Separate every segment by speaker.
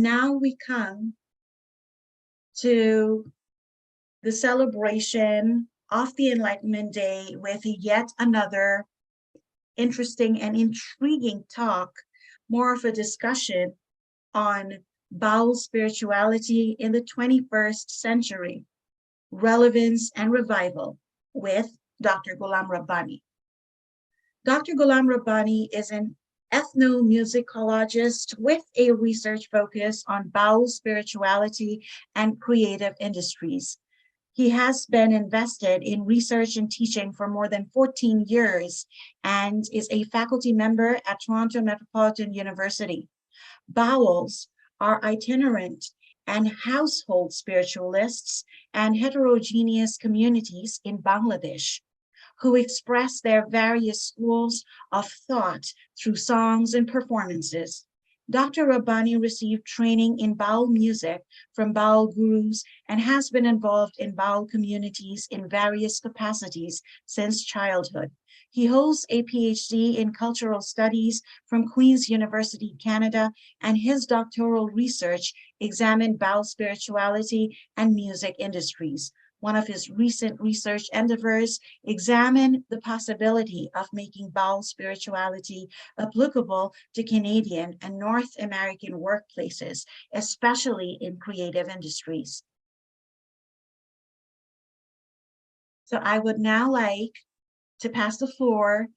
Speaker 1: Now we come to the celebration of the Enlightenment Day with yet another interesting and intriguing talk, more of a discussion on Baul spirituality in the 21st century, relevance and revival with Dr. Golam Rabbani. Dr. Golam Rabbani is an ethnomusicologist with a research focus on Baul spirituality and creative industries. He has been invested in research and teaching for more than 14 years and is a faculty member at Toronto Metropolitan University. Bauls are itinerant and household spiritualists and heterogeneous communities in Bangladesh who express their various schools of thought through songs and performances. Dr. Rabbani received training in Baul music from Baul gurus and has been involved in Baul communities in various capacities since childhood. He holds a Ph.D. in cultural studies from Queen's University, Canada, and his doctoral research examined Baul spirituality and music industries. One of his recent research endeavors examined the possibility of making Baul spirituality applicable to Canadian and North American workplaces, especially in creative industries. So I would now like to pass the floor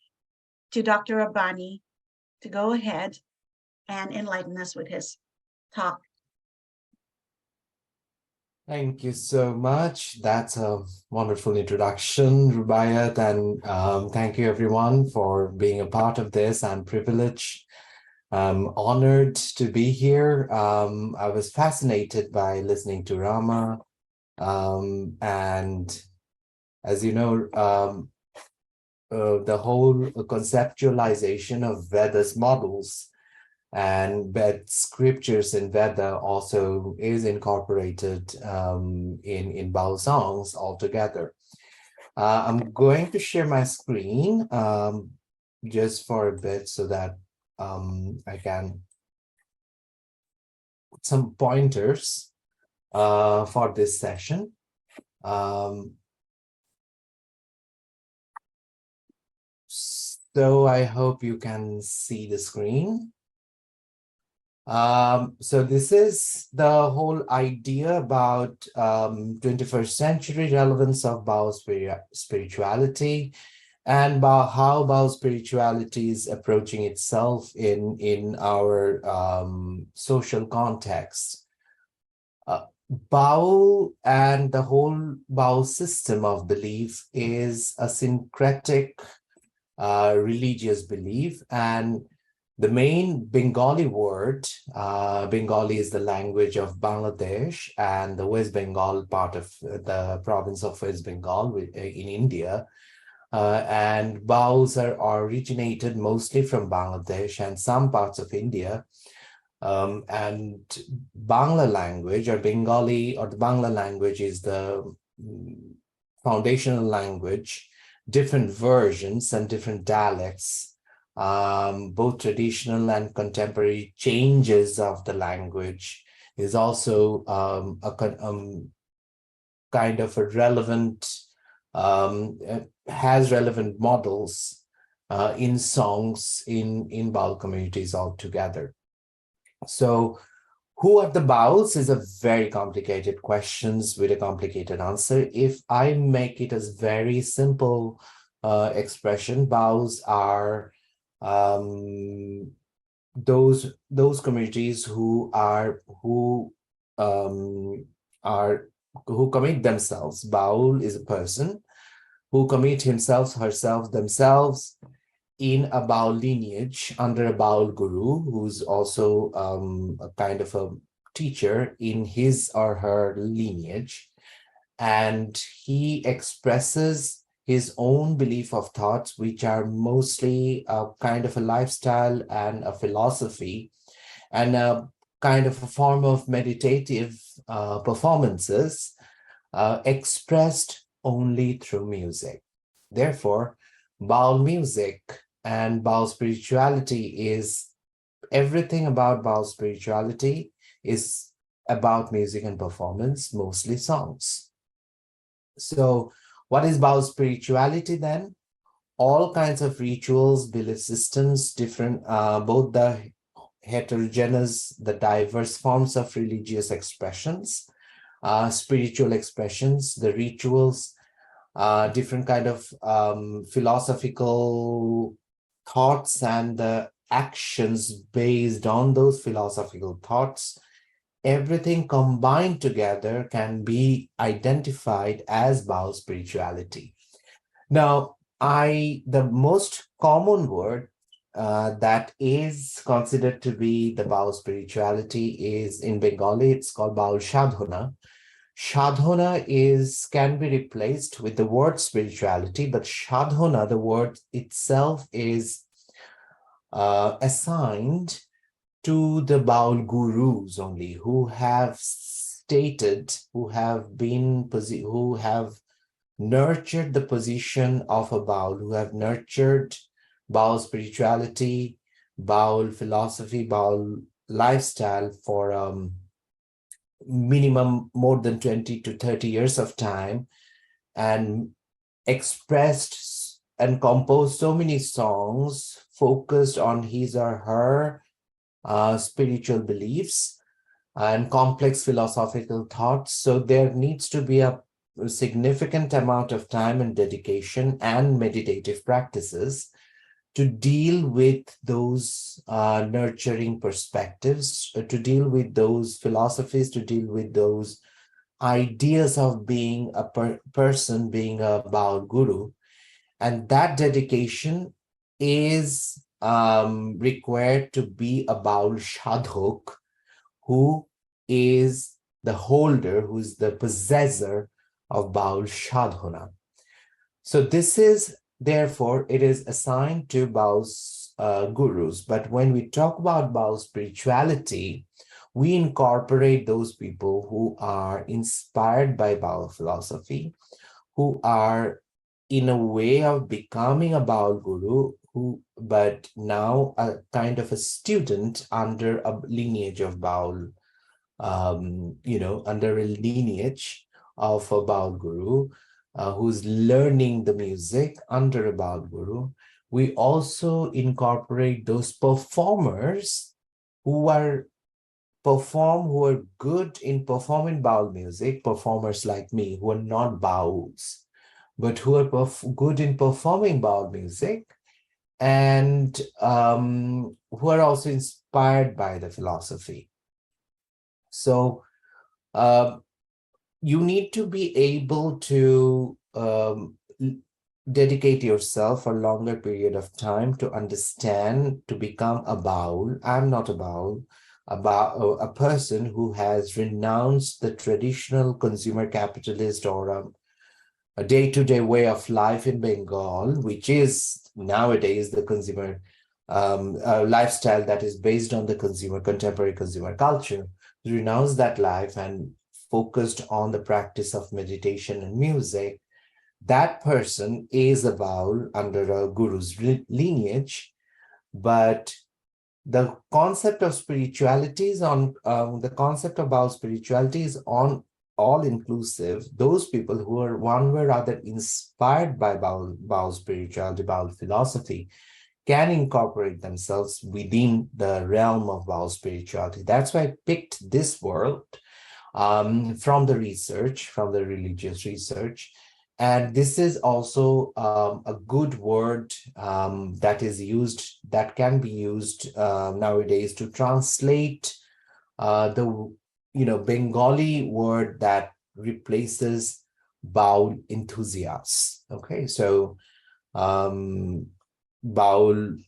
Speaker 1: to Dr. Rabbani to go ahead and enlighten us with his talk.
Speaker 2: Thank you so much. That's a wonderful introduction, Rubaiyat, and thank you everyone for being a part of this. I'm privileged, honored to be here. I was fascinated by listening to Rama, and as you know, the whole conceptualization of Veda's models and Ved scriptures in Veda also is incorporated in Baul songs altogether. I'm going to share my screen just for a bit so that I can put some pointers for this session. So I hope you can see the screen. So this is the whole idea about 21st century relevance of Baul spirituality and about how Baul spirituality is approaching itself in our social context. Baul and the whole Baul system of belief is a syncretic religious belief, and the main Bengali word, Bengali is the language of Bangladesh and the West Bengal part of the province of West Bengal in India. And Bauls are originated mostly from Bangladesh and some parts of India. And Bangla language or Bengali or the Bangla language is the foundational language, different versions and different dialects. Both traditional and contemporary changes of the language is also kind of a relevant, has relevant models in songs in Baul communities altogether. So who are the Bauls is a very complicated question with a complicated answer. If I make it as very simple expression, Bauls are those communities who commit themselves. Baul is a person who commit himself, herself, themselves in a Baul lineage under a Baul guru, who's also a kind of a teacher in his or her lineage, and he expresses his own belief of thoughts, which are mostly a kind of a lifestyle and a philosophy and a kind of a form of meditative performances expressed only through music. Therefore, Baul music and Baul spirituality is everything about Baul spirituality is about music and performance, mostly songs. So what is Baul spirituality then? All kinds of rituals, belief systems, different, both the heterogeneous, the diverse forms of religious expressions, spiritual expressions, the rituals, different kind of philosophical thoughts and the actions based on those philosophical thoughts, everything combined together can be identified as Baul spirituality. Now, the most common word that is considered to be the Baul spirituality is in Bengali, it's called Baul Sadhana. Sadhana can be replaced with the word spirituality, but sadhana, the word itself, is assigned to the Baul gurus only, who have stated, who have nurtured the position of a Baul, who have nurtured Baul spirituality, Baul philosophy, Baul lifestyle for minimum more than 20 to 30 years of time, and expressed and composed so many songs focused on his or her spiritual beliefs and complex philosophical thoughts. So there needs to be a significant amount of time and dedication and meditative practices to deal with those nurturing perspectives, to deal with those philosophies, to deal with those ideas of being a person, being a Baul guru. And that dedication is required to be a Baul Shadhok, who is the holder, who is the possessor of Baul Sadhana. So this is, therefore, it is assigned to Baul's gurus. But when we talk about Baul spirituality, we incorporate those people who are inspired by Baul philosophy, who are in a way of becoming a Baul guru, but now a kind of a student under a lineage of Baul, under a lineage of a Baul guru, who's learning the music under a Baul guru. We also incorporate those performers who are good in performing Baul music, performers like me who are not Bauls, but who are good in performing Baul music, and who are also inspired by the philosophy. So you need to be able to dedicate yourself for a longer period of time to understand, to become a Baul. I'm not a Baul, a person who has renounced the traditional consumer capitalist or a day-to-day way of life in Bengal, which is nowadays the consumer lifestyle that is based on the contemporary consumer culture. Renounce that life and focused on the practice of meditation and music. That person is a Baul under a guru's lineage, but the concept of spirituality is the concept of Baul spirituality is on all-inclusive. Those people who are one way or other inspired by Baul spirituality, Baul philosophy, can incorporate themselves within the realm of Baul spirituality. That's why I picked this word from the research, from the religious research. And this is also a good word that can be used nowadays to translate the Bengali word that replaces Baul enthusiasts. Okay, so Baul, the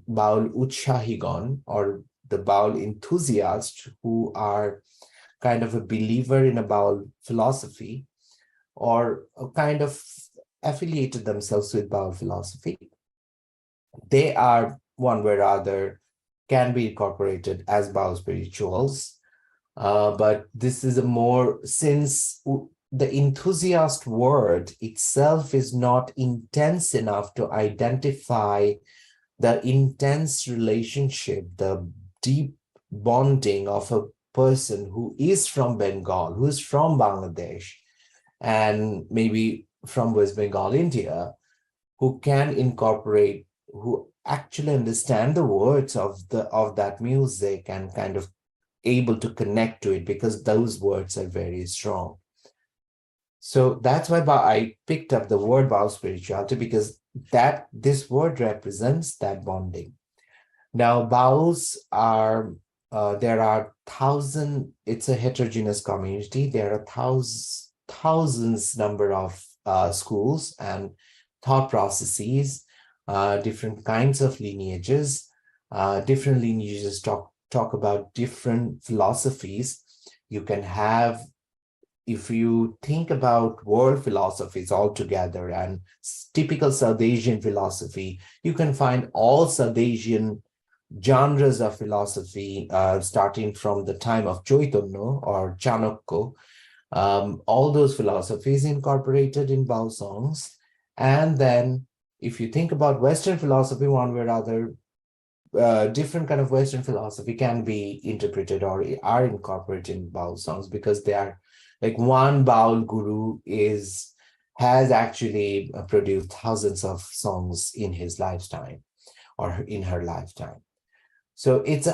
Speaker 2: Baul Utshahigon, or the Baul enthusiasts who are kind of a believer in a Baul philosophy, or kind of affiliated themselves with Baul philosophy. They are one way or other can be incorporated as Baul spirituals. But this is since the enthusiast word itself is not intense enough to identify the intense relationship, the deep bonding of a person who is from Bengal, who is from Bangladesh, and maybe from West Bengal, India, who can incorporate, who actually understand the words of that music and kind of able to connect to it because those words are very strong. So that's why I picked up the word Baul spirituality, because this word represents that bonding. Now, Bauls are, there are it's a heterogeneous community. There are thousands number of schools and thought processes, different kinds of lineages. Different lineages talk about different philosophies. You can have, if you think about world philosophies altogether and typical South Asian philosophy, you can find all South Asian genres of philosophy, starting from the time of Chaitanya or Chanakya, all those philosophies incorporated in Baul songs. And then if you think about Western philosophy, one way or other, different kind of Western philosophy can be interpreted or are incorporated in Baul songs, because they are like one Baul guru has actually produced thousands of songs in his lifetime or in her lifetime. So it's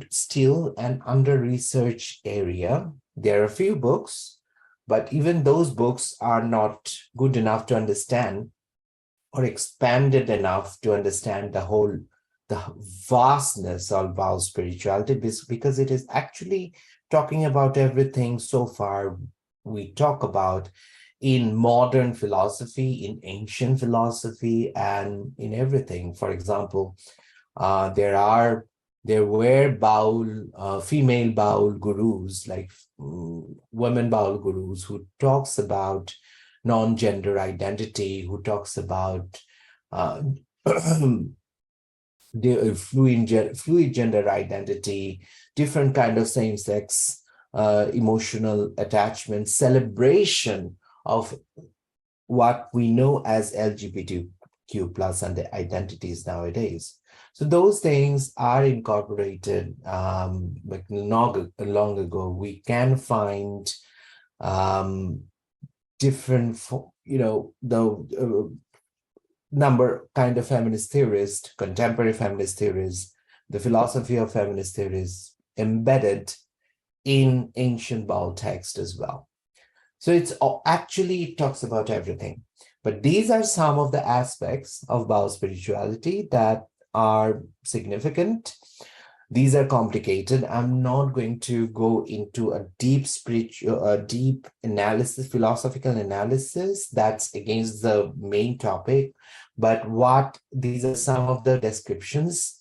Speaker 2: still an under-researched area. There are a few books, but even those books are not good enough to understand or expanded enough to understand the vastness of Baul spirituality, because it is actually talking about everything so far we talk about in modern philosophy, in ancient philosophy, and in everything. For example, there were Baul, female Baul gurus, like women Baul gurus, who talks about non-gender identity, who talks about the fluid gender identity, different kind of same-sex emotional attachment, celebration of what we know as LGBTQ plus and the identities nowadays. So those things are incorporated like long ago. We can find different, the number kind of feminist theorists, contemporary feminist theories, the philosophy of feminist theories embedded in ancient Baul text as well. So it actually talks about everything. But these are some of the aspects of Baul spirituality that are significant. These are complicated. I'm not going to go into a deep analysis, philosophical analysis. That's against the main topic. But these are some of the descriptions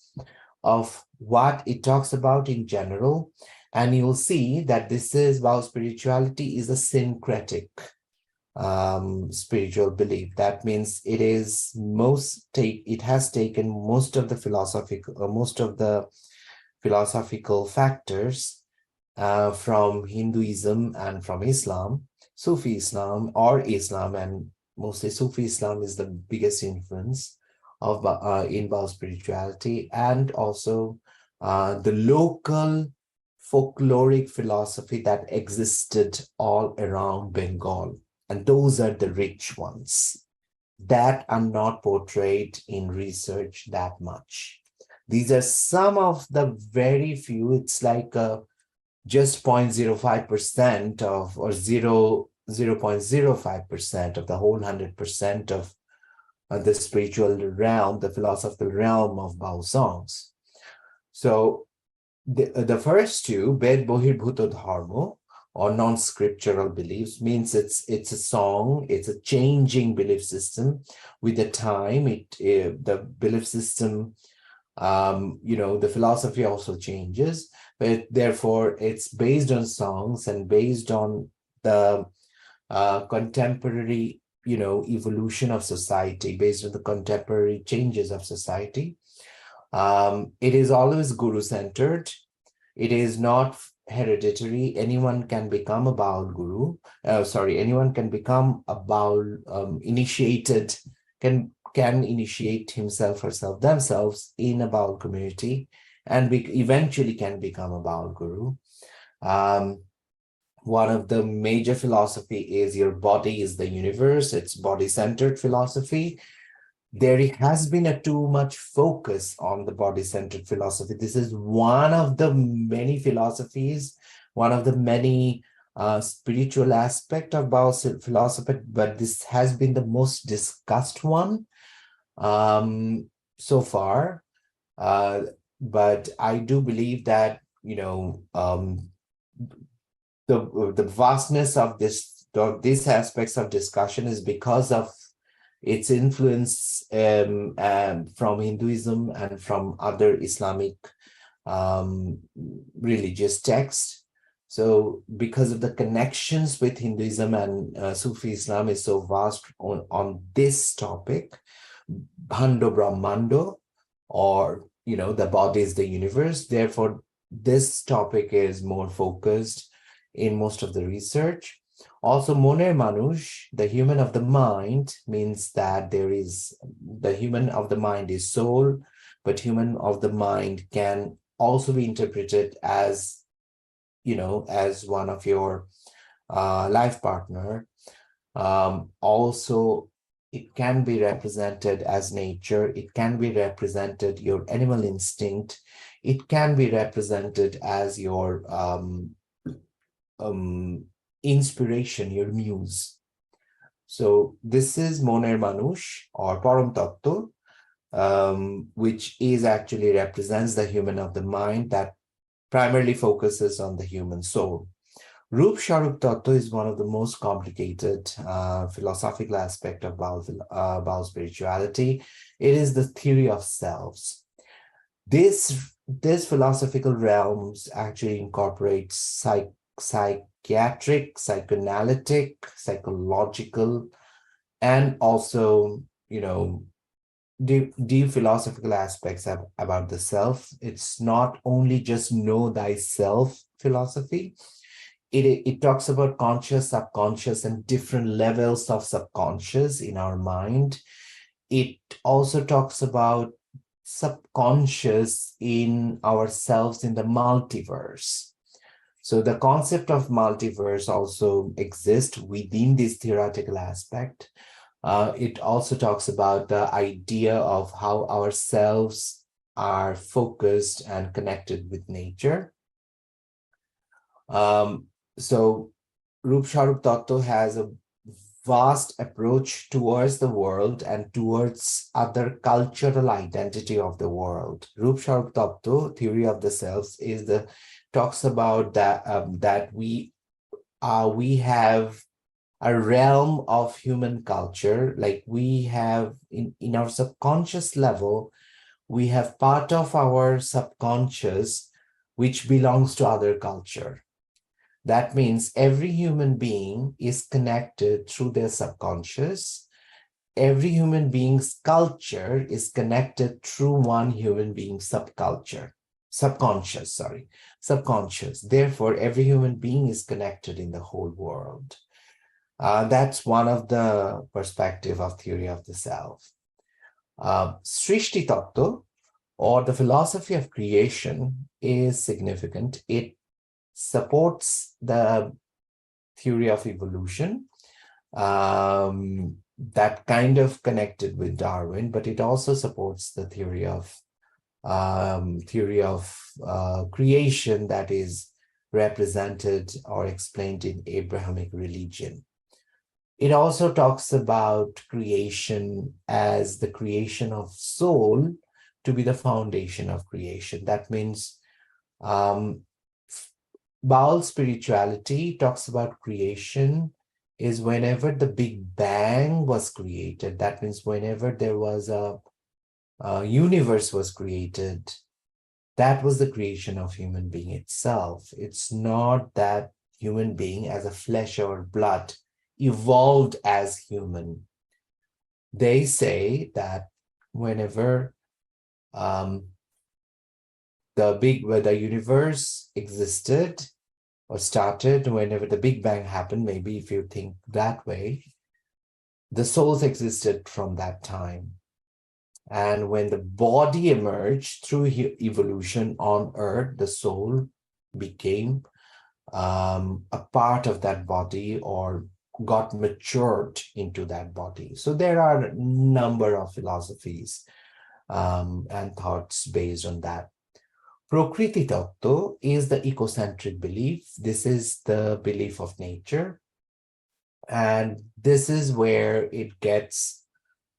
Speaker 2: of what it talks about in general. And you'll see that Baul spirituality is a syncretic spiritual belief. That means it has taken most of the philosophical factors from Hinduism and from Islam, Sufi Islam or Islam, and mostly Sufi Islam is the biggest influence of in Baul spirituality, and also the local folkloric philosophy that existed all around Bengal. And those are the rich ones that are not portrayed in research that much. These are some of the very few, it's like just 0.05% of, or 0.05% of the whole 100% of the spiritual realm, the philosophical realm of Baul songs. So the first two, Ved Bohirbhuto Dharma, or non-scriptural beliefs, means it's a song, it's a changing belief system. With the time, the belief system, the philosophy also changes, but therefore it's based on songs and based on the contemporary, evolution of society, based on the contemporary changes of society. It is always guru-centered. It is not hereditary. Anyone can become a Baul guru. Anyone can become a Baul initiated, can initiate himself, herself, themselves in a Baul community and eventually can become a Baul guru. One of the major philosophy is your body is the universe. It's body-centered philosophy. There has been a too much focus on the body-centered philosophy. This is one of the many philosophies, one of the many spiritual aspect of Bao's philosophy, but this has been the most discussed one so far. But I do believe that, the vastness of these aspects of discussion is because of its influence from Hinduism and from other Islamic religious texts. So because of the connections with Hinduism and Sufi Islam is so vast on this topic, Bhando Brahmando, or the body is the universe. Therefore, this topic is more focused in most of the research. Also, Moner Manush, the human of the mind, means that the human of the mind is soul, but human of the mind can also be interpreted as, as one of your life partner. Also, it can be represented as nature. It can be represented your animal instinct. It can be represented as your inspiration, your muse. So this is Moner Manush or Param Tattva, which is actually represents the human of the mind that primarily focuses on the human soul. Rup Sharup Tattva is one of the most complicated philosophical aspect of Baul spirituality. It is the theory of selves. This philosophical realms actually incorporates psychiatric, psychoanalytic, psychological, and also, deep philosophical aspects about the self. It's not only just know thyself philosophy. It talks about conscious, subconscious, and different levels of subconscious in our mind. It also talks about subconscious in ourselves in the multiverse. So the concept of multiverse also exists within this theoretical aspect. It also talks about the idea of how ourselves are focused and connected with nature. So Rup Sharup Tattva has a vast approach towards the world and towards other cultural identity of the world. Rup Sharup Tattva, theory of the selves, talks about that we have a realm of human culture, like we have in our subconscious level, we have part of our subconscious which belongs to other culture. That means every human being is connected through their subconscious. Every human being's culture is connected through one human being's subconscious. Therefore, every human being is connected in the whole world. That's one of the perspective of theory of the self. Srishti Tattva, or the philosophy of creation, is significant. It supports the theory of evolution, that kind of connected with Darwin, but it also supports the theory of creation that is represented or explained in Abrahamic religion. It also talks about creation as the creation of soul to be the foundation of creation. That means Baul spirituality talks about creation is whenever the Big Bang was created. That means whenever there was a universe was created, that was the creation of human being itself. It's not that human being as a flesh or blood evolved as human. They say that whenever the universe existed or started, whenever the Big Bang happened, maybe if you think that way, the souls existed from that time. And when the body emerged through evolution on Earth, the soul became a part of that body or got matured into that body. So there are a number of philosophies and thoughts based on that. Prakriti Tattva is the ecocentric belief. This is the belief of nature. And this is where it gets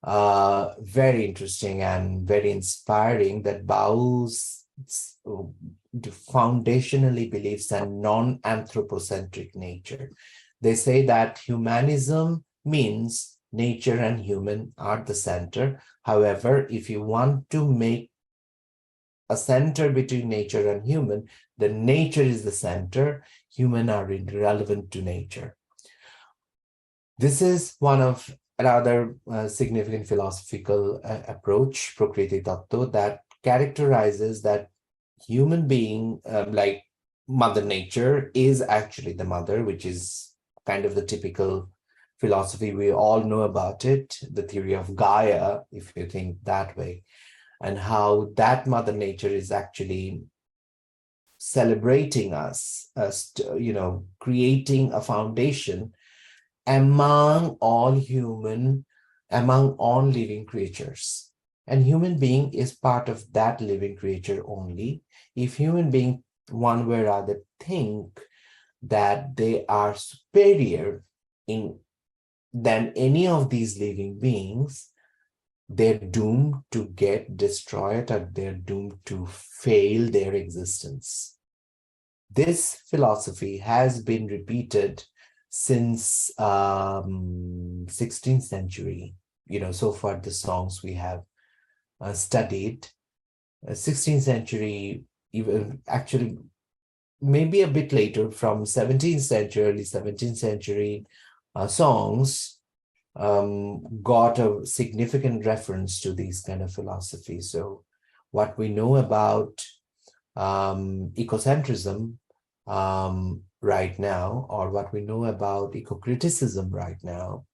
Speaker 2: very interesting and very inspiring that Bauls foundationally believes in non-anthropocentric nature. They say that humanism means nature and human are the center. However, if you want to make a center between nature and human, the nature is the center, human are irrelevant to nature. This is one of another significant philosophical approach, Prakriti Tattva, that characterizes that human being, like Mother Nature, is actually the mother, which is kind of the typical philosophy. We all know about it, the theory of Gaia, if you think that way, and how that Mother Nature is actually celebrating us, creating a foundation among all living creatures. And human being is part of that living creature only. If human being one way or other think that they are superior than any of these living beings, they're doomed to get destroyed and they're doomed to fail their existence. This philosophy has been repeated since 16th century. So far the songs we have studied, 16th century, even actually maybe a bit later, from 17th century, early 17th century songs got a significant reference to these kind of philosophies. So what we know about ecocentrism right now, or what we know about eco-criticism right now,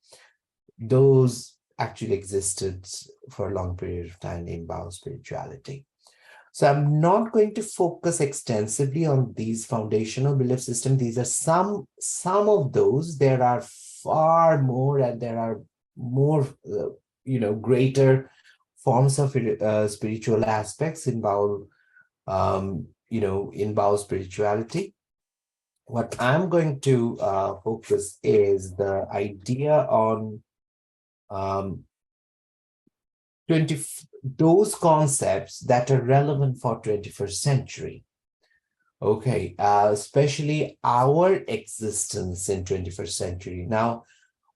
Speaker 2: those actually existed for a long period of time in Baul spirituality. So I'm not going to focus extensively on these foundational belief systems. These are some of those. There are far more, and there are more, greater forms of spiritual aspects in Baul, in Baul spirituality. What I'm going to focus is the idea on those concepts that are relevant for 21st century. Okay, especially our existence in 21st century. Now,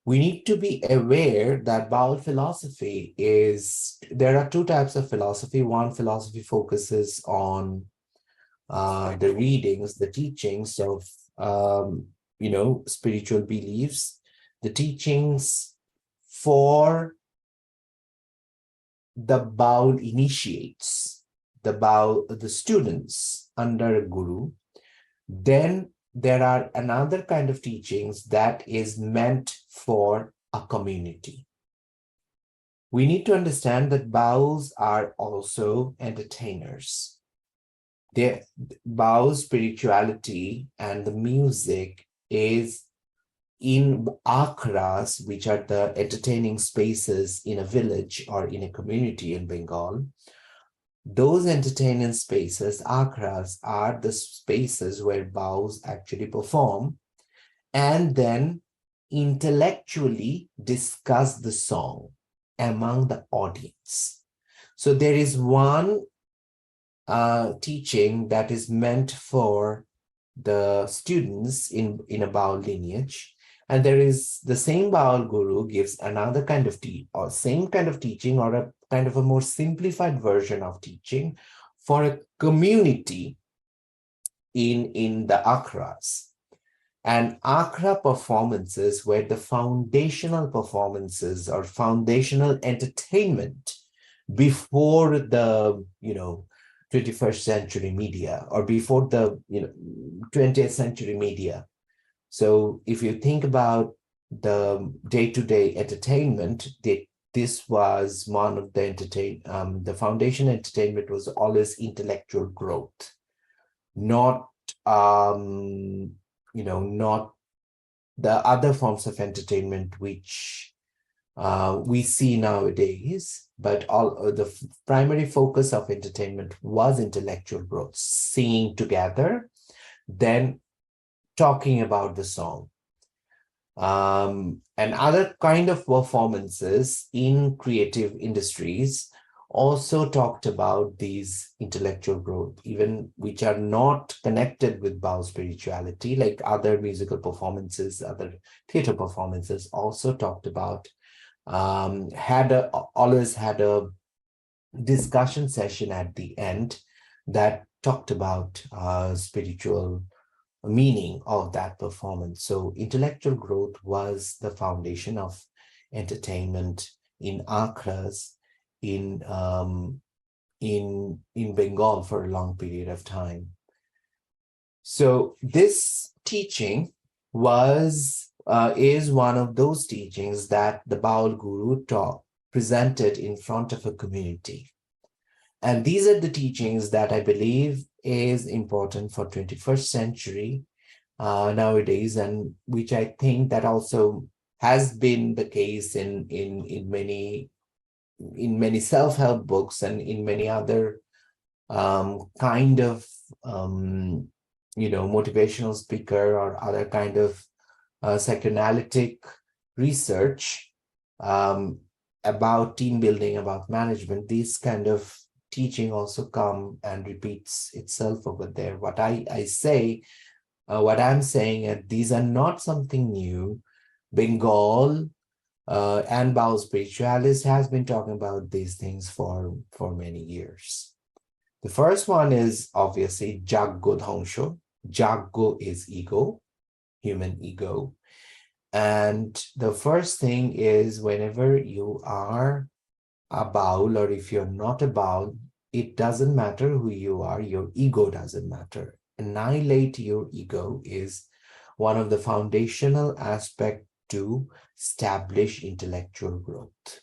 Speaker 2: we need to be aware that Baul philosophy there are two types of philosophy. One philosophy focuses on the readings, the teachings of, spiritual beliefs, the teachings for the Baul initiates, the students under a guru. Then there are another kind of teachings that is meant for a community. We need to understand that Bauls are also entertainers. Baul spirituality and the music is in akhras, which are the entertaining spaces in a village or in a community in Bengal. Those entertaining spaces, akhras, are the spaces where Bauls actually perform and then intellectually discuss the song among the audience. So there is one teaching that is meant for the students in a Baul lineage, and there is the same Baul guru gives another kind of same kind of teaching, or a kind of a more simplified version of teaching for a community in the akhras. And akhra performances were the foundational performances or foundational entertainment before the 21st century media, or before the 20th century media. So if you think about the day-to-day entertainment, the this was one of the the foundation entertainment was always intellectual growth, not not the other forms of entertainment which we see nowadays, but the primary focus of entertainment was intellectual growth, singing together, then talking about the song. And other kind of performances in creative industries also talked about these intellectual growth, even which are not connected with Bao spirituality, like other musical performances, other theater performances also talked about, always had a discussion session at the end that talked about spiritual meaning of that performance. So intellectual growth was the foundation of entertainment in Akras, in Bengal for a long period of time. So this teaching is one of those teachings that the Baul Guru presented in front of a community. And these are the teachings that I believe is important for 21st century nowadays, and which I think that also has been the case in many self-help books and in many other kind of motivational speaker or other kind of psychoanalytic research about team building, about management. These kind of teaching also come and repeats itself over there. What I'm saying, these are not something new. Bengal and Baul spiritualist has been talking about these things for many years. The first one is obviously Jaggo Dhangsho. Jaggo is ego, human ego. And the first thing is, whenever you are a Baul, or if you're not a Baul, it doesn't matter who you are, your ego doesn't matter. Annihilate your ego is one of the foundational aspects to establish intellectual growth.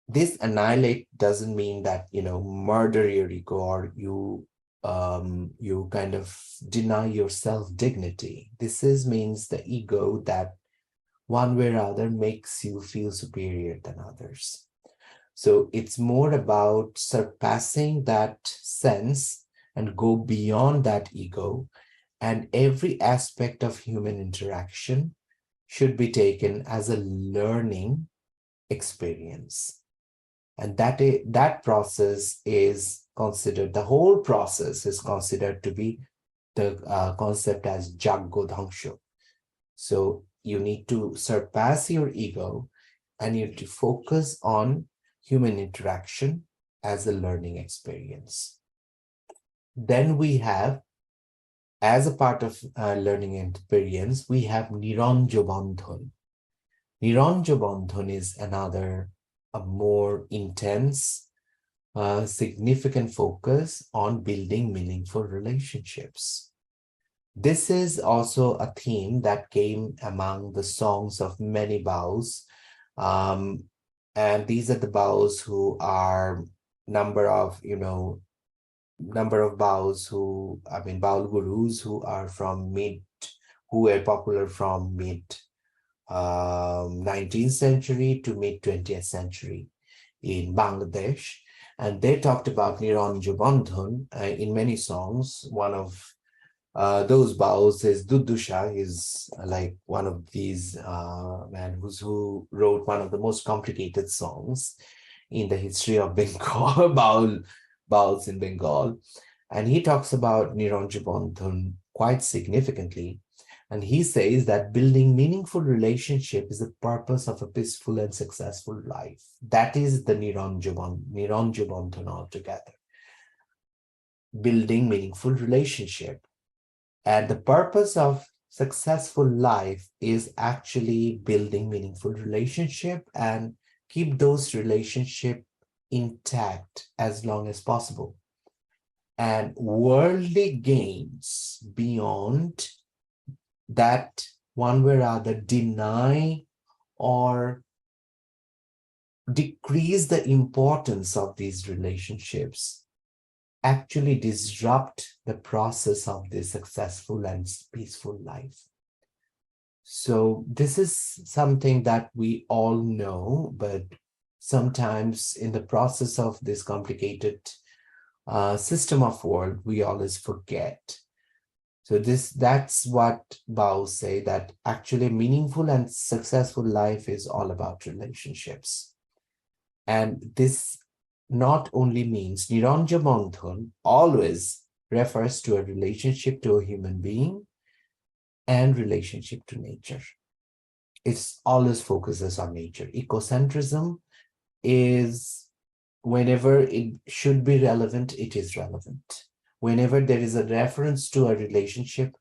Speaker 2: This annihilate doesn't mean that, murder your ego or you kind of deny yourself dignity. This means the ego that one way or other makes you feel superior than others. So it's more about surpassing that sense and go beyond that ego, and every aspect of human interaction should be taken as a learning experience. And that process is considered, the whole process is considered to be the concept as Jaggo Dhangsho. So you need to surpass your ego and you need to focus on human interaction as a learning experience. Then we have, as a part of learning experience, we have Niranjo Bandhan. Niranjo Bandhan is another, a more intense, significant focus on building meaningful relationships. This is also a theme that came among the songs of many Bauls. And these are the Bauls who are number of Bauls who, Baul gurus who are who were popular from mid 19th century to mid 20th century in Bangladesh. And they talked about Niranjo Bandhan in many songs. One of those Bauls is Dudusha. Is like one of these men who wrote one of the most complicated songs in the history of Bengal, Bauls in Bengal. And he talks about Niranjo Bandhan quite significantly. And he says that building meaningful relationship is the purpose of a peaceful and successful life. That is the Niranjo Bandhan altogether. Building meaningful relationship. And the purpose of successful life is actually building meaningful relationship and keep those relationships intact as long as possible. And worldly gains beyond that, one way or other, deny or decrease the importance of these relationships actually disrupt the process of the successful and peaceful life. So this is something that we all know, but sometimes in the process of this complicated system of world, we always forget. So that's what Bauls say, that actually meaningful and successful life is all about relationships. And this not only means Niranja Bandhan always refers to a relationship to a human being and relationship to nature. It's always focuses on nature. Ecocentrism is, whenever it should be relevant, it is relevant. Whenever there is a reference to a relationship,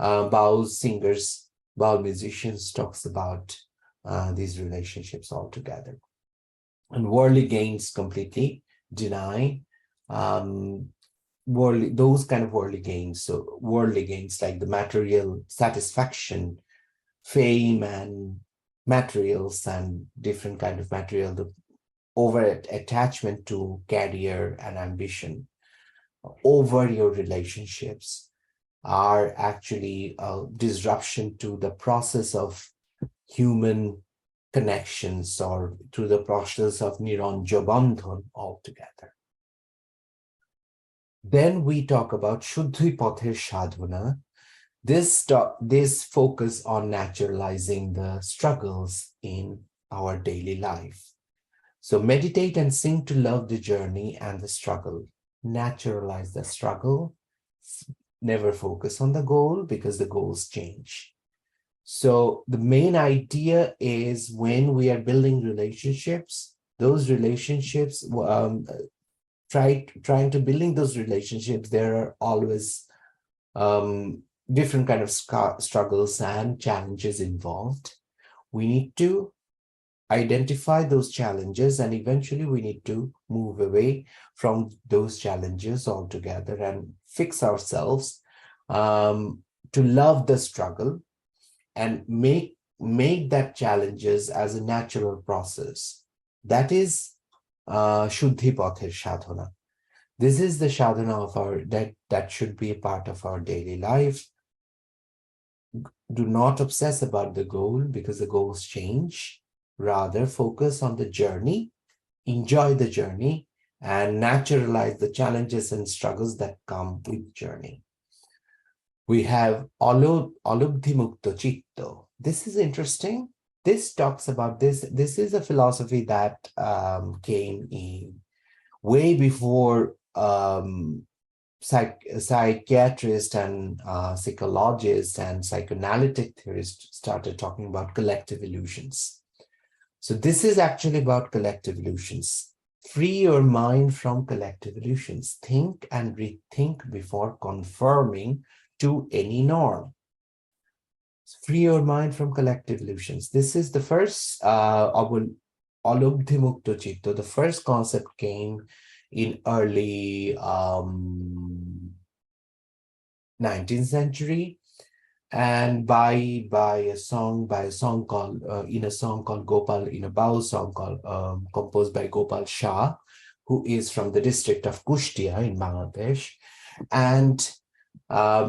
Speaker 2: Baul singers, Baul musicians talks about these relationships altogether. And worldly gains completely deny those kind of worldly gains. So worldly gains like the material satisfaction, fame and materials and different kind of material, the over attachment to career and ambition over your relationships are actually a disruption to the process of human connections or through the process of Niranja Bandhan altogether. Then we talk about Shuddhi Pather Sadhana. This focus on naturalizing the struggles in our daily life. So meditate and sing to love the journey and the struggle. Naturalize the struggle. Never focus on the goal because the goals change. So the main idea is when we are building relationships, those relationships, trying to building those relationships, there are always different kind of struggles and challenges involved. We need to identify those challenges and eventually we need to move away from those challenges altogether and fix ourselves to love the struggle and make that challenges as a natural process. That is Shuddhi Pather Sadhana. This is the sadhana of our that should be a part of our daily life. Do not obsess about the goal because the goals change. Rather, focus on the journey, enjoy the journey, and naturalize the challenges and struggles that come with journey. We have Alubdhi Mukta Chitto. This is interesting. This talks about this. This is a philosophy that came in way before psychiatrists and psychologists and psychoanalytic theorists started talking about collective illusions. So this is actually about collective illusions. Free your mind from collective illusions. Think and rethink before conforming to any norm. Free your mind from collective illusions. This is the first Alubdhi Mukta Chitta. The first concept came in early 19th century, and by a song called in a Baul song called composed by Gopal Shah, who is from the district of Kushtia in Bangladesh. And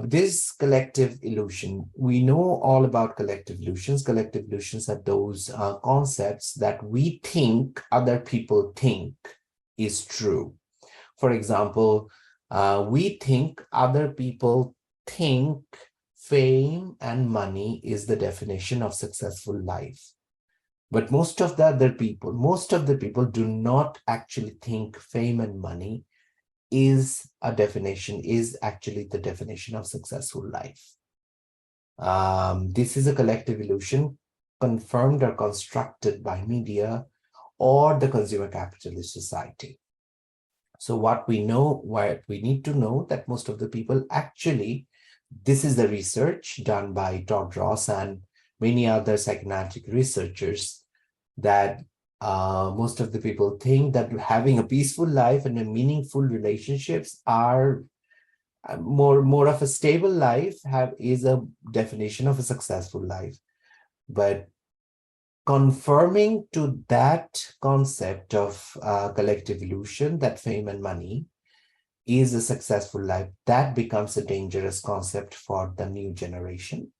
Speaker 2: this collective illusion, we know all about collective illusions. Collective illusions are those concepts that we think other people think is true. For example, we think other people think fame and money is the definition of successful life. But most of the people do not actually think fame and money is actually the definition of successful life. This is a collective illusion confirmed or constructed by media or the consumer capitalist society. So what we need to know that most of the people actually, this is the research done by Todd Ross and many other psychoanalytic researchers, that most of the people think that having a peaceful life and a meaningful relationships are more of a stable life is a definition of a successful life. But Conforming to that concept of collective illusion, that fame and money is a successful life, that becomes a dangerous concept for the new generation.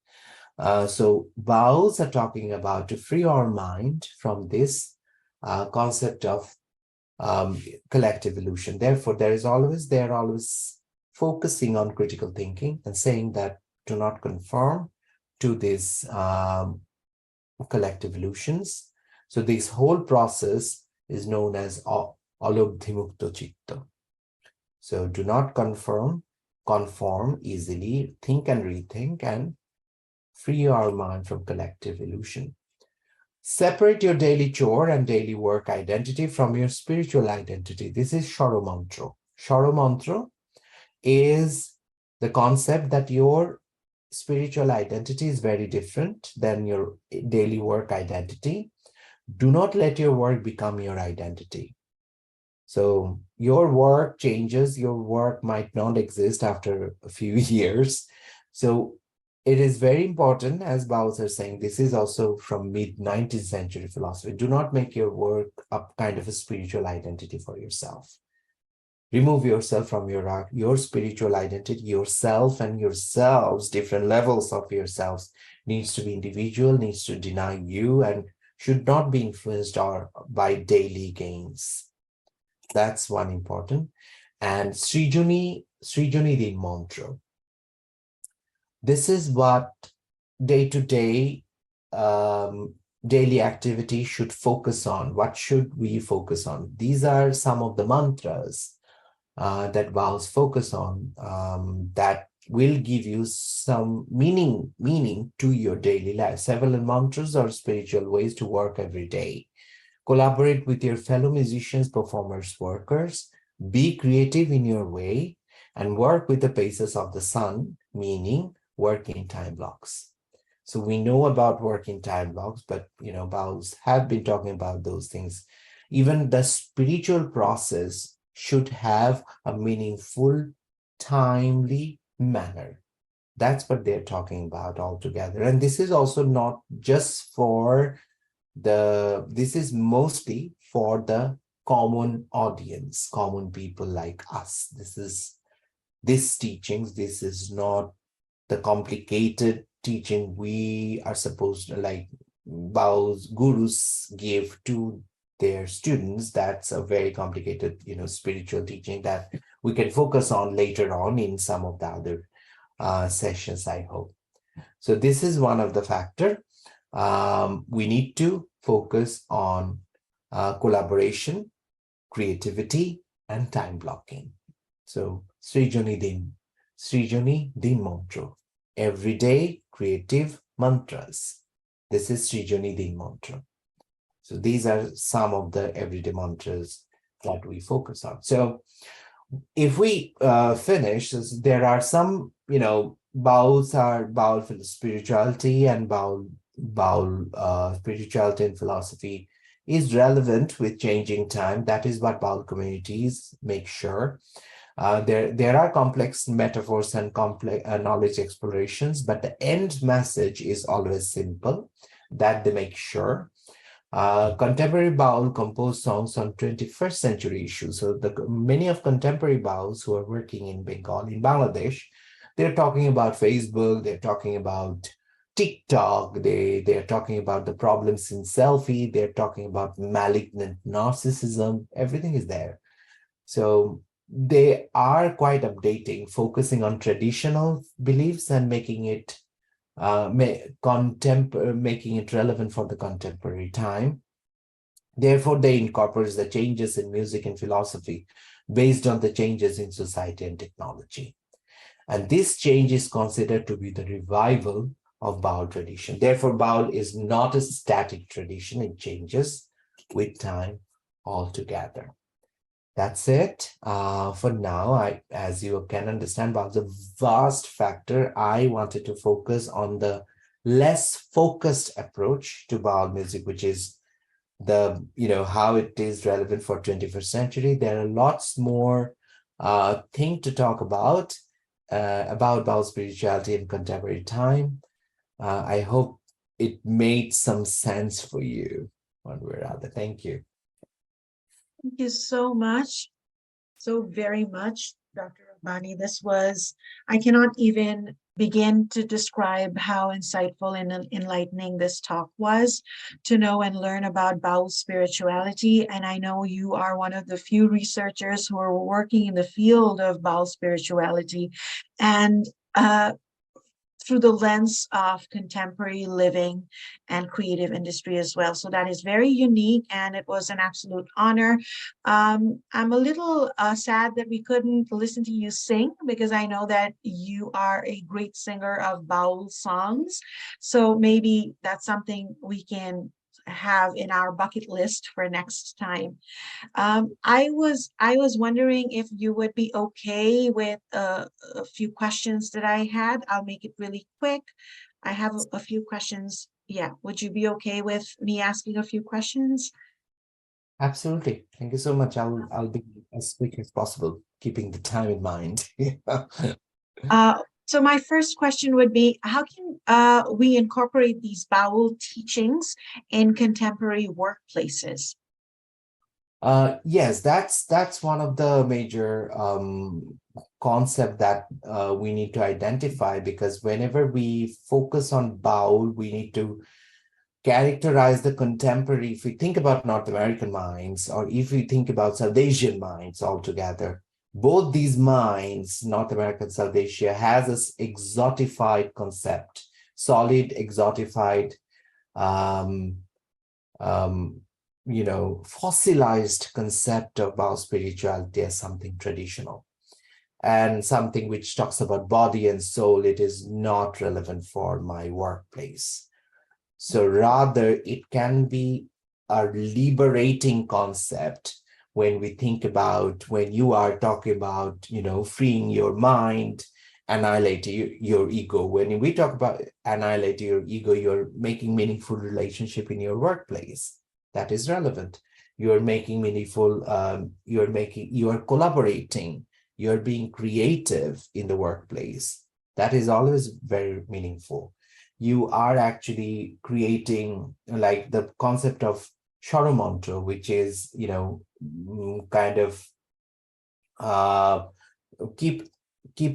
Speaker 2: So Bauls are talking about to free our mind from this concept of collective illusion. Therefore, they're always focusing on critical thinking and saying that do not conform to these collective illusions. So this whole process is known as alobdhimukto chitta. So do not conform easily, think and rethink, and free our mind from collective illusion. Separate your daily chore and daily work identity from your spiritual identity. This is Shoro Mantra. Shoro Mantra is the concept that your spiritual identity is very different than your daily work identity. Do not let your work become your identity. So your work changes, your work might not exist after a few years. So it is very important, as Bauls are saying, this is also from mid-19th century philosophy. Do not make your work a kind of a spiritual identity for yourself. Remove yourself from your spiritual identity, yourself and yourselves, different levels of yourselves needs to be individual, needs to deny you, and should not be influenced by daily gains. That's one important. And Srijuni Din mantra. This is what day-to-day daily activity should focus on. What should we focus on? These are some of the mantras that Bauls focus on that will give you some meaning to your daily life. Several mantras are spiritual ways to work every day. Collaborate with your fellow musicians, performers, workers. Be creative in your way and work with the paces of the sun, meaning work in time blocks. So we know about working time blocks, but Bauls have been talking about those things. Even the spiritual process should have a meaningful, timely manner. That's what they're talking about altogether. And this is also not just for this is mostly for the common audience, common people like us. This is not the complicated teaching we are supposed to, like Bau's gurus give to their students. That's a very complicated, spiritual teaching that we can focus on later on in some of the other sessions, I hope. So this is one of the factors. We need to focus on collaboration, creativity, and time blocking. So Srijuni Din mantra. Everyday creative mantras. This is Srijuni Din mantra. So these are some of the everyday mantras that we focus on. So if we finish, there are some, Baul for the spirituality, and Baul spirituality and philosophy is relevant with changing time. That is what Baul communities make sure. There are complex metaphors and complex knowledge explorations, but the end message is always simple, that they make sure. Contemporary Baul compose songs on 21st century issues. So many of contemporary Bauls who are working in Bengal, in Bangladesh, they're talking about Facebook, they're talking about TikTok, they're talking about the problems in selfie, they're talking about malignant narcissism, everything is there. So they are quite updating, focusing on traditional beliefs and making it relevant for the contemporary time. Therefore, they incorporate the changes in music and philosophy based on the changes in society and technology. And this change is considered to be the revival of Baul tradition. Therefore, Baul is not a static tradition. It changes with time altogether. That's it for now. As you can understand, Baul is a vast factor. I wanted to focus on the less focused approach to Baul music, which is how it is relevant for 21st century. There are lots more things to talk about Baul spirituality in contemporary time. I hope it made some sense for you one way or other. Thank you.
Speaker 1: Thank you so much, so very much, Dr. Rabbani. This was, I cannot even begin to describe how insightful and enlightening this talk was, to know and learn about Baul spirituality. And I know you are one of the few researchers who are working in the field of Baul spirituality, and through the lens of contemporary living and creative industry as well. So that is very unique, and it was an absolute honor. I'm a little sad that we couldn't listen to you sing, because I know that you are a great singer of Baul songs. So maybe that's something we can have in our bucket list for next time. I was wondering if you would be okay with a few questions that I had. I'll make it really quick. I have a few questions. Yeah, would you be okay with me asking a few questions?
Speaker 2: Absolutely. Thank you so much. I'll be as quick as possible, keeping the time in mind.
Speaker 1: So my first question would be, how can we incorporate these Baul teachings in contemporary workplaces?
Speaker 2: Yes, that's one of the major concept that we need to identify, because whenever we focus on Baul, we need to characterize the contemporary. If we think about North American minds, or if we think about South Asian minds altogether, both these minds, North American, South Asia, has this exotified concept, solid exotified um, um, fossilized concept about spirituality as something traditional and something which talks about body and soul. It is not relevant for my workplace. So rather, it can be a liberating concept when we think about, when you are talking about, freeing your mind, annihilate your ego. When we talk about annihilate your ego, you're making meaningful relationship in your workplace. That is relevant. You're making meaningful, you are collaborating, you're being creative in the workplace. That is always very meaningful. You are actually creating, like the concept of Shoromonto, which is, kind of uh, keep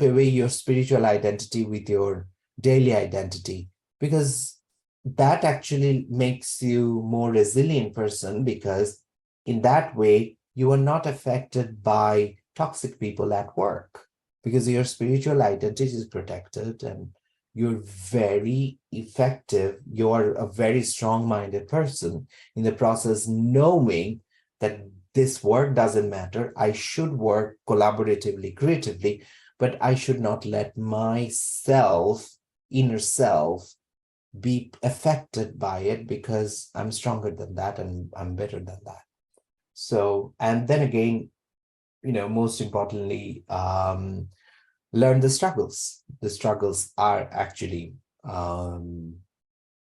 Speaker 2: away your spiritual identity with your daily identity, because that actually makes you more resilient person, because in that way you are not affected by toxic people at work, because your spiritual identity is protected, and you're very effective. You're a very strong-minded person in the process, knowing that this work doesn't matter. I should work collaboratively, creatively, but I should not let myself, inner self, be affected by it, because I'm stronger than that and I'm better than that. So, and then again, most importantly, learn the struggles. The struggles are actually learn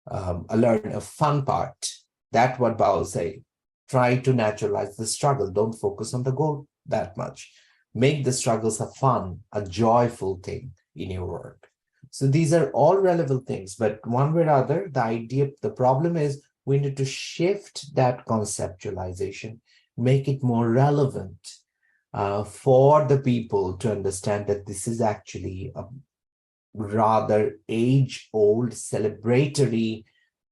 Speaker 2: a fun part. That's what Bao say. Try to naturalize the struggle. Don't focus on the goal that much. Make the struggles a fun, a joyful thing in your work. So these are all relevant things, but one way or other, the problem is we need to shift that conceptualization, make it more relevant for the people to understand that this is actually a rather age-old celebratory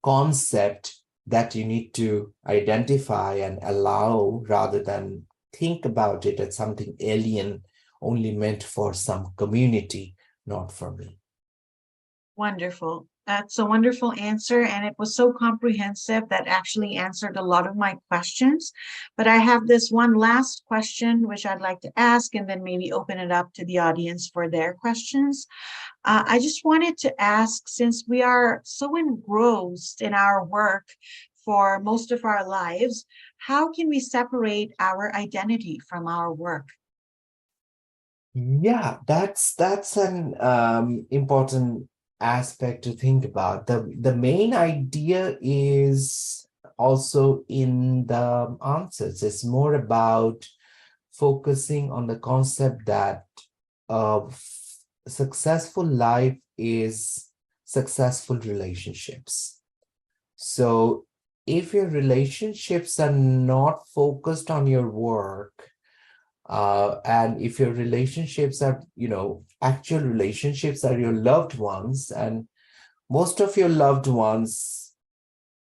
Speaker 2: concept that you need to identify and allow, rather than think about it as something alien, only meant for some community, not for me.
Speaker 1: Wonderful. That's a wonderful answer, and it was so comprehensive that actually answered a lot of my questions. But I have this one last question, which I'd like to ask, and then maybe open it up to the audience for their questions. I just wanted to ask, since we are so engrossed in our work for most of our lives, how can we separate our identity from our work?
Speaker 2: Yeah, that's an important aspect to think about. The main idea is also in the answers. It's more about focusing on the concept that successful life is successful relationships. So if your relationships are not focused on your work, and if your relationships are, actual relationships are your loved ones, and most of your loved ones,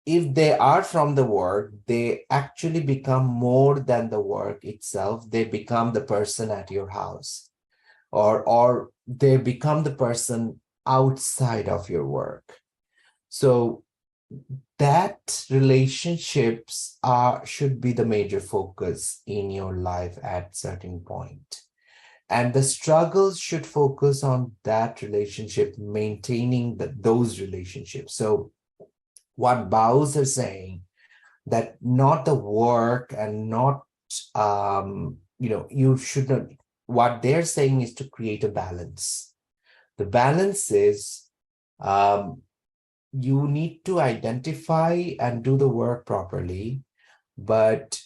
Speaker 2: if they are from the work, they actually become more than the work itself. They become the person at your house, or they become the person outside of your work. So that relationships should be the major focus in your life at certain point. And the struggles should focus on that relationship, maintaining those relationships. So what Bauls are saying, that not the work and not, you should not, what they're saying is to create a balance. The balance is, you need to identify and do the work properly, but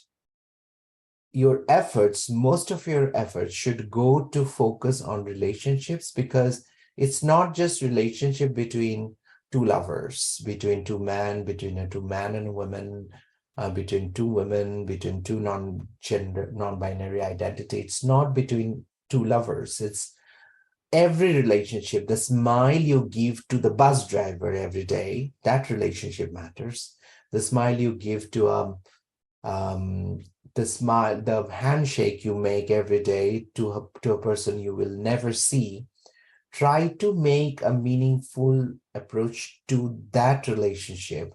Speaker 2: most of your efforts should go to focus on relationships, because it's not just relationship between two lovers, between two men, between a two man and a woman, between two women, between two non-binary identity. It's not between two lovers. It's every relationship. The smile you give to the bus driver every day, that relationship matters. The smile you give to the handshake you make every day to a person you will never see. Try to make a meaningful approach to that relationship,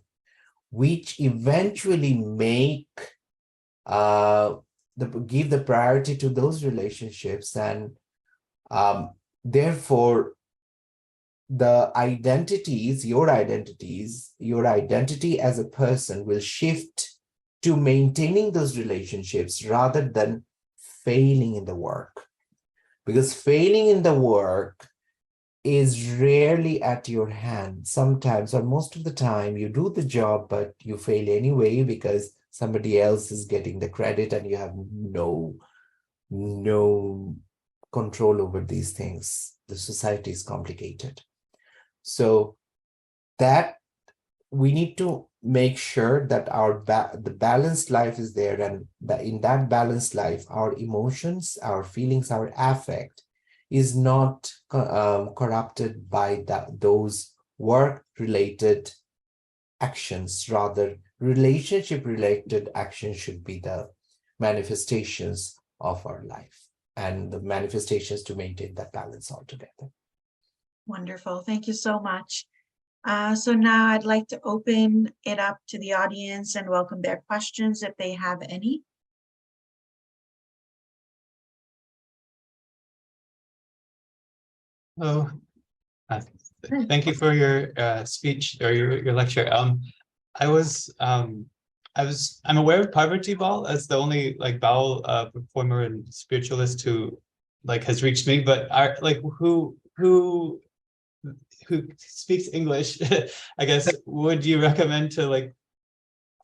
Speaker 2: which eventually give the priority to those relationships, and therefore your identity as a person will shift to maintaining those relationships rather than failing in the work. Because failing in the work is rarely at your hand. Sometimes, or most of the time, you do the job, but you fail anyway because somebody else is getting the credit and you have no control over these things. The society is complicated. So that we need to make sure that the balanced life is there, and that in that balanced life, our emotions, our feelings, our affect is not corrupted by those work-related actions. Rather, relationship-related actions should be the manifestations of our life, and the manifestations to maintain that balance altogether.
Speaker 1: Wonderful. Thank you so much. So now I'd like to open it up to the audience and welcome their questions if they have any.
Speaker 3: Hello. Thank you for your speech or your lecture. I'm aware of Parvati Baul as the only Baul performer and spiritualist who has reached me, but who speaks English, I guess, would you recommend to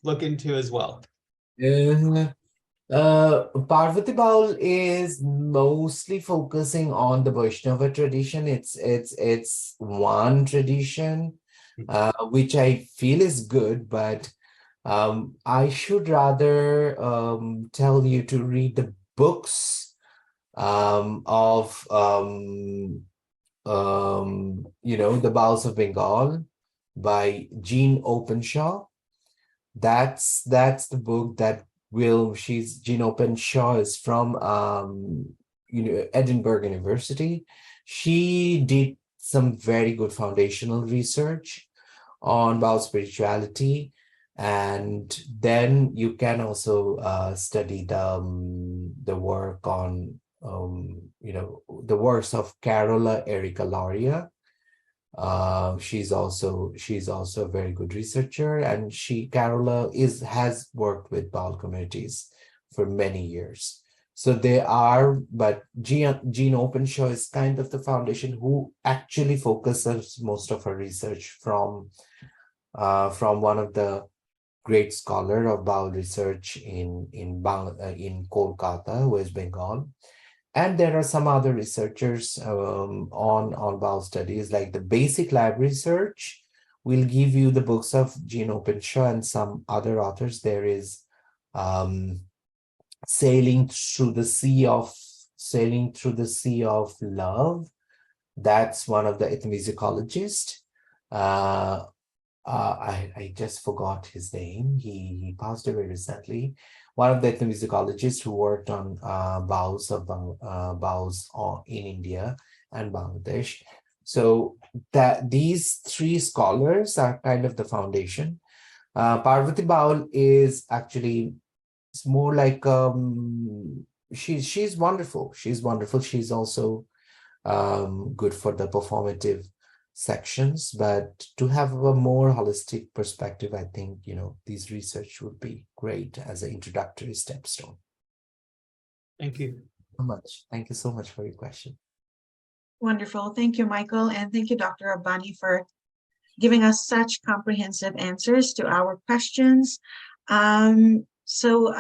Speaker 3: look into as well?
Speaker 2: Parvati Baul is mostly focusing on the Vaishnava tradition. It's one tradition, which I feel is good, but I should rather tell you to read the books of the Bauls of Bengal by Jean Openshaw. That's the book that Jean Openshaw is from Edinburgh University. She did some very good foundational research on Baul spirituality, and then you can also study the work on the works of Carola Erica Lauria. She's also a very good researcher, and Carola has worked with Baul communities for many years. So but Jean Openshaw is kind of the foundation who actually focuses most of her research from one of the great scholar of Baul research in Kolkata, West Bengal. And there are some other researchers on Baul studies, like the basic lab research, we'll give you the books of Jean Openshaw and some other authors. There is Sailing Through the Sea of Love. That's one of the ethnomusicologists. I just forgot his name. He passed away recently. One of the ethnomusicologists who worked on Bauls in India and Bangladesh. So that these three scholars are kind of the foundation. Parvati Baul is actually, it's more like she's wonderful. She's wonderful. She's also good for the performative sections, but to have a more holistic perspective, I think, these research would be great as an introductory stepstone.
Speaker 3: Thank you
Speaker 2: So much. Thank you so much for your question.
Speaker 1: Wonderful. Thank you, Michael. And thank you, Dr. Rabbani, for giving us such comprehensive answers to our questions. So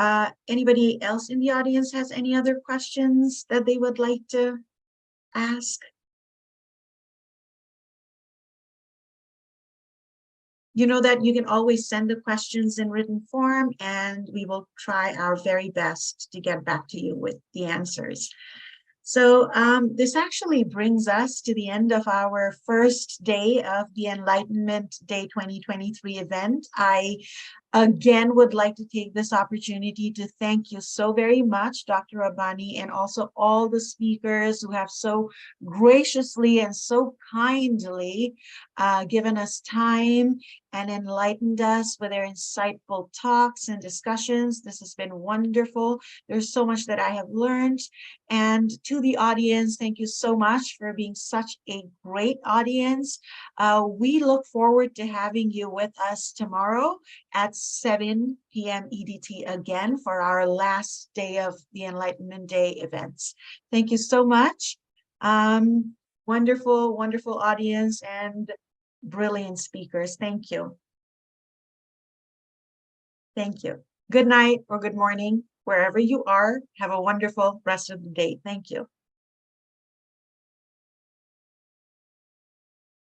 Speaker 1: anybody else in the audience has any other questions that they would like to ask? You know that you can always send the questions in written form, and we will try our very best to get back to you with the answers. So this actually brings us to the end of our first day of the Enlightenment Day 2023 event. I again would like to take this opportunity to thank you so very much, Dr. Rabbani, and also all the speakers who have so graciously and so kindly given us time and enlightened us with their insightful talks and discussions. This has been wonderful. There's so much that I have learned. And to the audience, thank you so much for being such a great audience. We look forward to having you with us tomorrow at 7 p.m. EDT again for our last day of the Enlightenment Day events. Thank you so much. Wonderful, wonderful audience and brilliant speakers. Thank you. Thank you. Good night or good morning, wherever you are. Have a wonderful rest of the day. Thank you.